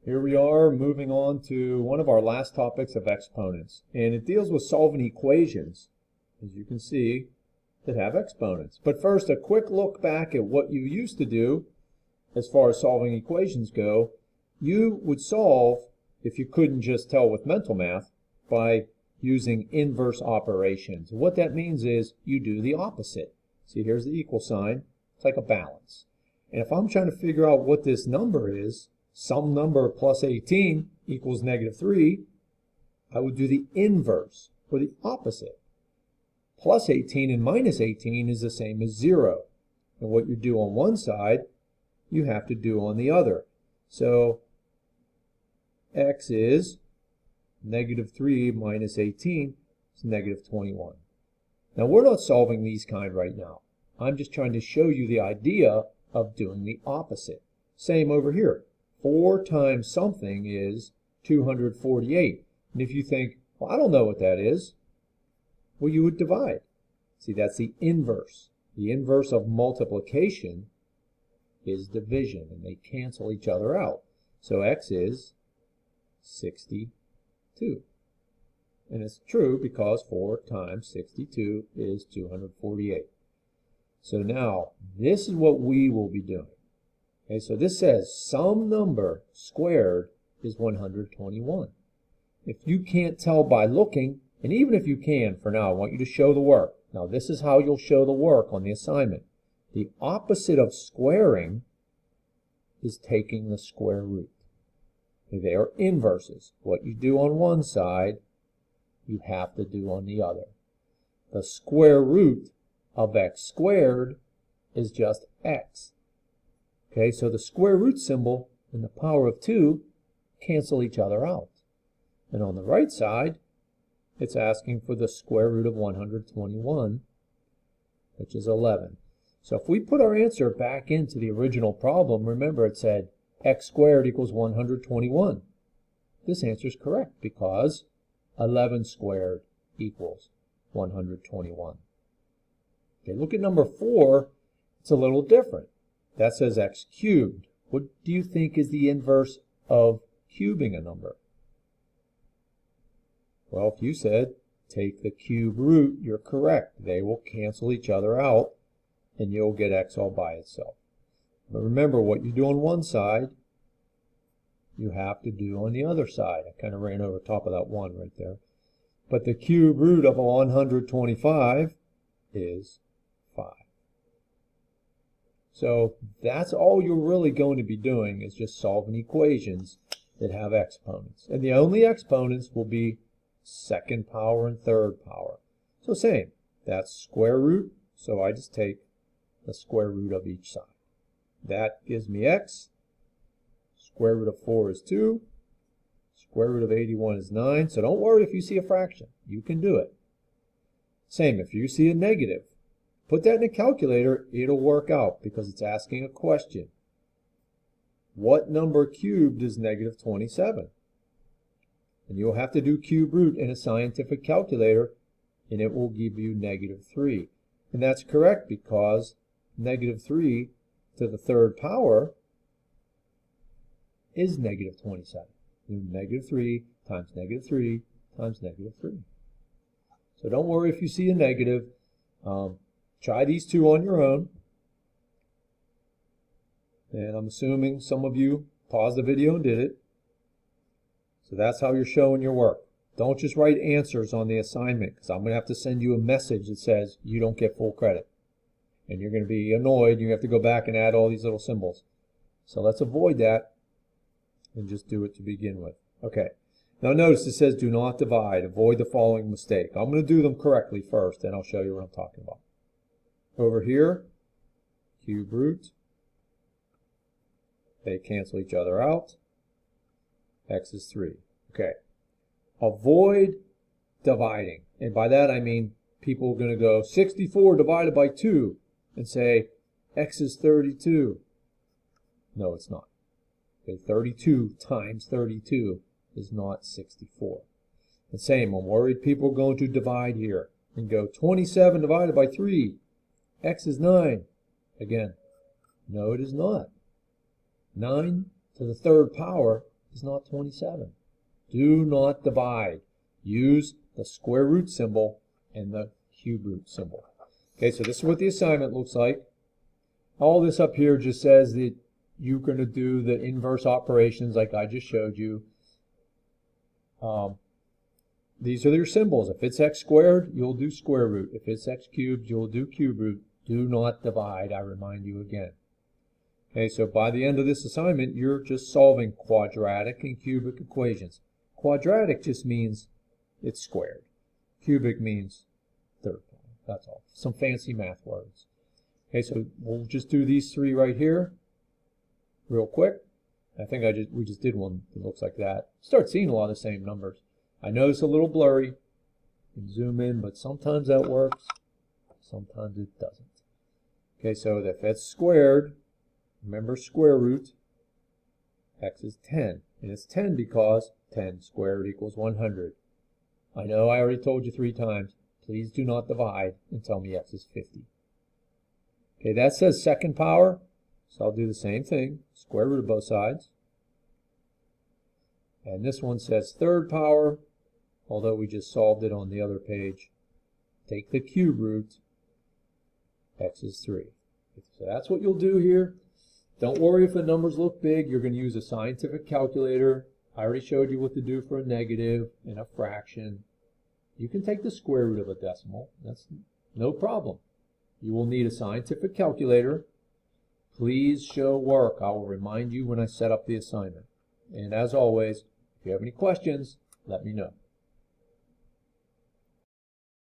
Here we are moving on to one of our last topics of exponents, and it deals with solving equations, as you can see, that have exponents. But first, a quick look back at what you used to do as far as solving equations go. You would solve, if you couldn't just tell with mental math, by using inverse operations. What that means is you do the opposite. See, here's the equal sign. It's like a balance. And if I'm trying to figure out what this number is, some number plus 18 equals -3, I would do the inverse, or the opposite. Plus 18 and minus 18 is the same as 0. And what you do on one side, you have to do on the other. So x is -3 minus 18 is -21. Now we're not solving these kind right now. I'm just trying to show you the idea of doing the opposite. Same over here. 4 times something is 248. And if you think, well, I don't know what that is, well, you would divide. See, that's the inverse. The inverse of multiplication is division, and they cancel each other out. So x is 62. And it's true because 4 times 62 is 248. So now, this is what we will be doing. Okay, so this says some number squared is 121. If you can't tell by looking, and even if you can, for now, I want you to show the work. Now, this is how you'll show the work on the assignment. The opposite of squaring is taking the square root. They are inverses. What you do on one side, you have to do on the other. The square root of x squared is just x. Okay, so the square root symbol and the power of 2 cancel each other out. And on the right side, it's asking for the square root of 121, which is 11. So if we put our answer back into the original problem, remember it said x squared equals 121. This answer is correct because 11 squared equals 121. Okay, look at number 4. It's a little different. That says x cubed. What do you think is the inverse of cubing a number? Well, if you said take the cube root, you're correct. They will cancel each other out, and you'll get x all by itself. But remember, what you do on one side, you have to do on the other side. I kind of ran over top of that 1 right there. But the cube root of 125 is 5. So that's all you're really going to be doing is just solving equations that have exponents. And the only exponents will be second power and third power. So same, that's square root, so I just take the square root of each side. That gives me x. Square root of 4 is 2. Square root of 81 is 9. So don't worry if you see a fraction. You can do it. Same, if you see a negative, put that in a calculator, it'll work out because it's asking a question. What number cubed is -27? And you'll have to do cube root in a scientific calculator, and it will give you -3. And that's correct because -3 to the third power is -27. -3 times -3 times -3. So don't worry if you see a negative. Try these two on your own. And I'm assuming some of you paused the video and did it. So that's how you're showing your work. Don't just write answers on the assignment because I'm going to have to send you a message that says you don't get full credit. And you're going to be annoyed. You have to go back and add all these little symbols. So let's avoid that and just do it to begin with. Okay. Now notice it says do not divide. Avoid the following mistake. I'm going to do them correctly first, and I'll show you what I'm talking about. Over here, cube root. They cancel each other out. X is 3. Okay. Avoid dividing. And by that I mean people are going to go 64 divided by 2 and say x is 32. No, it's not. Okay, 32 times 32 is not 64. The same, I'm worried people are going to divide here and go 27 divided by 3. X is 9. Again, no, it is not. 9 to the third power is not 27. Do not divide. Use the square root symbol and the cube root symbol. Okay, so this is what the assignment looks like. All this up here just says that you're going to do the inverse operations like I just showed you. These are your symbols. If it's x squared, you'll do square root. If it's x cubed, you'll do cube root. Do not divide, I remind you again. Okay, so by the end of this assignment, you're just solving quadratic and cubic equations. Quadratic just means it's squared. Cubic means third power. That's all. Some fancy math words. Okay, so we'll just do these three right here real quick. I think we just did one that looks like that. Start seeing a lot of the same numbers. I know it's a little blurry. You can zoom in, but sometimes that works. Sometimes it doesn't. Okay, so if that's squared, remember square root, x is 10. And it's 10 because 10 squared equals 100. I know I already told you 3 times. Please do not divide and tell me x is 50. Okay, that says second power, so I'll do the same thing. Square root of both sides. And this one says third power, although we just solved it on the other page. Take the cube root, x is 3. So that's what you'll do here. Don't worry if the numbers look big. You're going to use a scientific calculator. I already showed you what to do for a negative and a fraction. You can take the square root of a decimal. That's no problem. You will need a scientific calculator. Please show work. I will remind you when I set up the assignment. And as always, if you have any questions, let me know.